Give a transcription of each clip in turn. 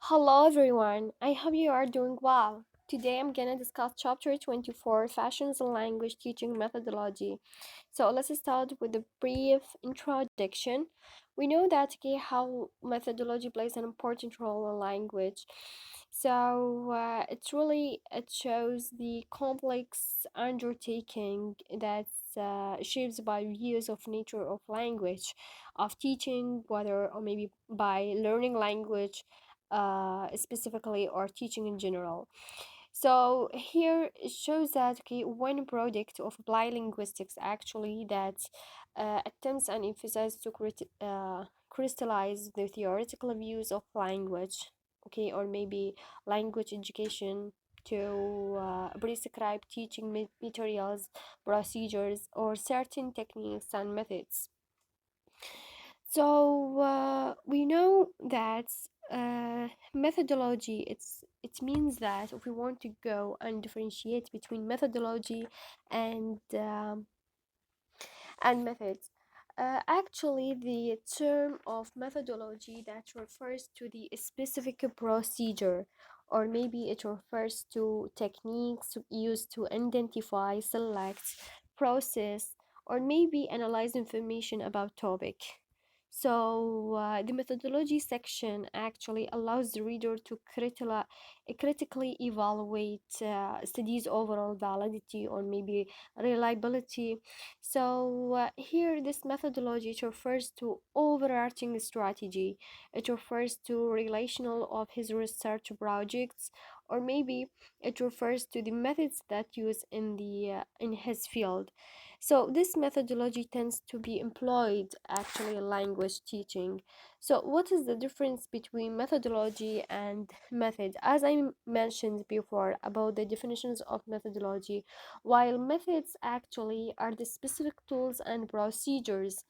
Hello everyone, I hope you are doing well. Today I'm gonna discuss chapter 24 Fashions and Language Teaching Methodology. So let's start with a brief introduction. We know that how methodology plays an important role in language. It shows the complex undertaking that's shaped by views of nature of language, of teaching, whether or maybe by learning language specifically or teaching in general. So here it shows that one product of applied linguistics actually that attempts and emphasizes to crystallize the theoretical views of language, or maybe language education to prescribe teaching materials, procedures, or certain techniques and methods. We know that methodology it means that if we want to go and differentiate between methodology and methods. Actually, the term of methodology that refers to the specific procedure, or maybe it refers to techniques used to identify, select, process, or maybe analyze information about topic. The methodology section actually allows the reader to critically evaluate studies' overall validity or maybe reliability. Here, this methodology it refers to overarching strategy. It refers to relational of his research projects, or maybe it refers to the methods that use in his field. So this methodology tends to be employed actually in language teaching. So what is the difference between methodology and method? As mentioned before about the definitions of methodology, while methods actually are the specific tools and procedures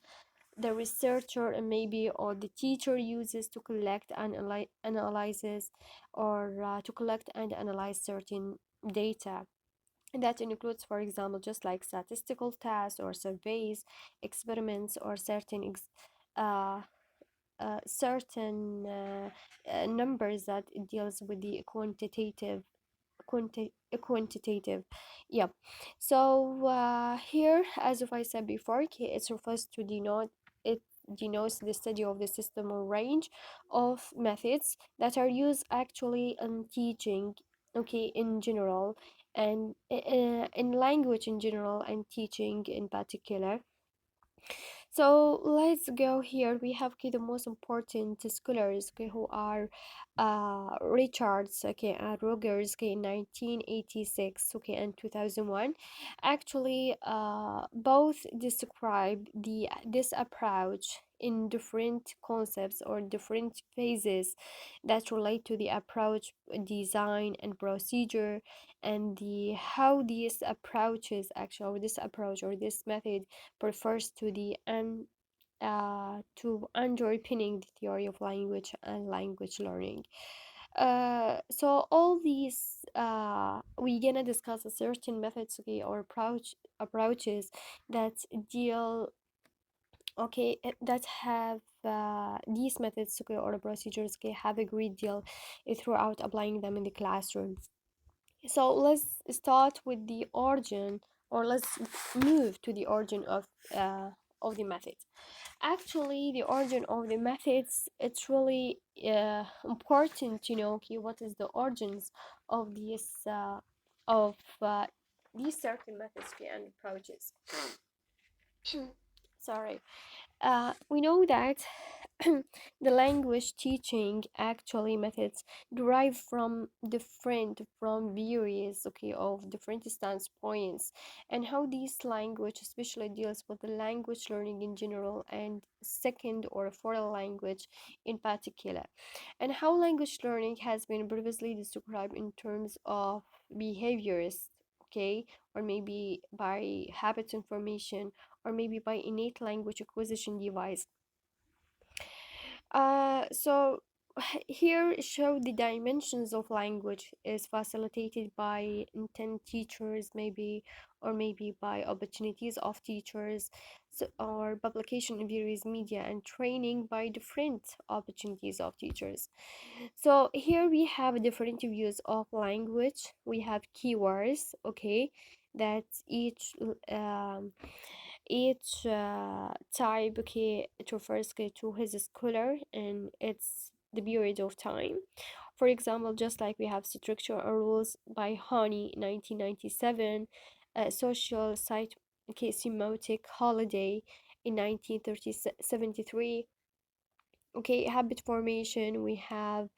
the researcher and maybe or the teacher uses to collect and analyzes or to collect and analyze certain data. And that includes, for example, just like statistical tests or surveys, experiments, or uh, certain numbers that it deals with the quantitative. Yeah. Here, as if I said before, it refers to denote it denotes the study of the system or range of methods that are used actually in teaching, in general, and in language in general and teaching in particular. So let's go here. We have the most important scholars who are Richards and Rogers in 1986 and 2001. Actually, both describe the this approach in different concepts or different phases that relate to the approach, design, and procedure, and the how these approaches actually or this approach or this method refers to the to underpinning the theory of language and language learning. So all these we gonna discuss a certain methods or approaches that deal that have these methods or procedures have a great deal throughout applying them in the classroom. So let's start with the origin, or let's move to the origin of the method. Actually, the origin of the methods, it's really important to know what is the origins of of uh, these certain methods and approaches. Sorry. We know that the language teaching actually methods derive from various of different standpoints, and how this language especially deals with the language learning in general and second or foreign language in particular, and how language learning has been previously described in terms of behaviors, or maybe by habit information, or maybe by innate language acquisition device. So here show the dimensions of language is facilitated by intent teachers maybe, or maybe by opportunities of teachers, so, or publication in various media and training by different opportunities of teachers. So here we have different views of language. We have keywords, okay, that each type, okay, it refers, okay, to his scholar and it's the period of time. For example, just like we have structure and rules by Honey 1997, social site, okay, semiotic holiday in 1973, okay, habit formation, uh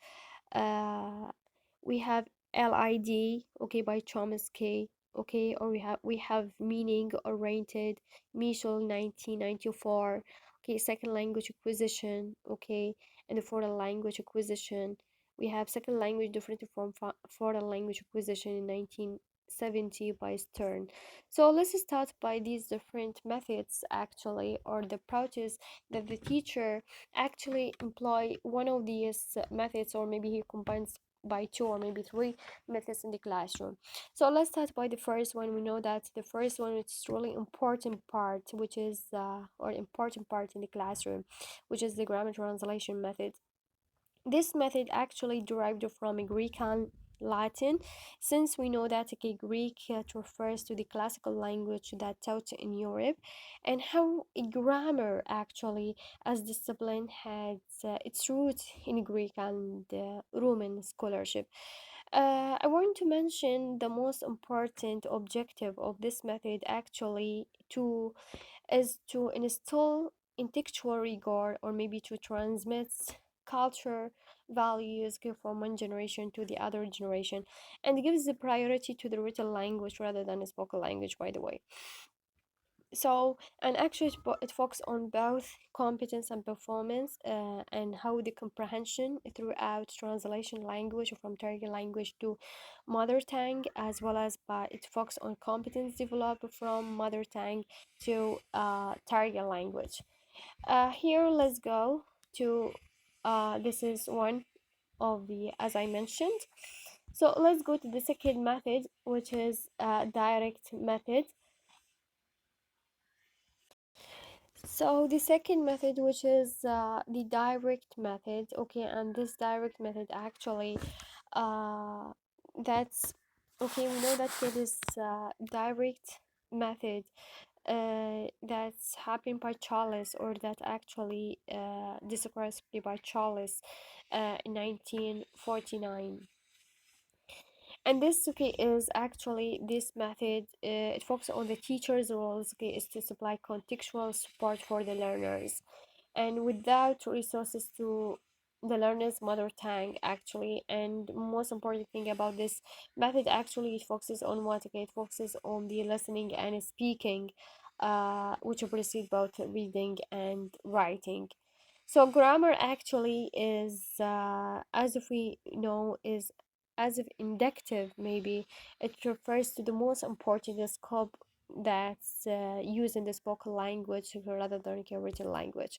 we have LID, okay, by Chomsky, okay, or we have meaning oriented, Michel 1994, okay, second language acquisition, okay, and the foreign language acquisition. We have second language different from foreign language acquisition in 1970 by Stern. So let's start by these different methods actually, or the approaches that the teacher actually employ one of these methods, or maybe he combines by two or maybe three methods in the classroom. So let's start by the first one. We know that the first one is really important part, which is or important part in the classroom, which is the grammar translation method. This method actually derived from Greek and Latin, since we know that, okay, Greek refers to the classical language that taught in Europe, and how a grammar actually as discipline had its roots in Greek and Roman scholarship. I want to mention the most important objective of this method actually to is to instill intellectual rigor, or maybe to transmit culture values from one generation to the other generation, and gives the priority to the written language rather than the spoken language, by the way. So, and actually it focuses on both competence and performance, and how the comprehension throughout translation language from target language to mother tongue, as well as by it focuses on competence developed from mother tongue to target language. Here let's go to this is one of the, as I mentioned. So let's go to the second method, which is direct method. So the second method, which is the direct method, okay, and this direct method actually, uh, that's okay. We know that it is direct method that's happened by Charles, or that actually described by Charles in 1949. And this, okay, is actually this method, it focuses on the teacher's roles, okay, is to supply contextual support for the learners, and without resources to the learner's mother tongue actually. And most important thing about this method actually, it focuses on what, okay, it focuses on the listening and speaking, which precede both reading and writing. So grammar actually is, as if we know, is as if inductive maybe. It refers to the most important scope that's used in the spoken language rather than a written language.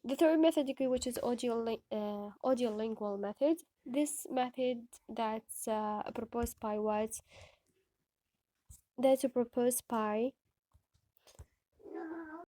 The third method, okay, which is audiolingual method. This method that's proposed by what? That's proposed by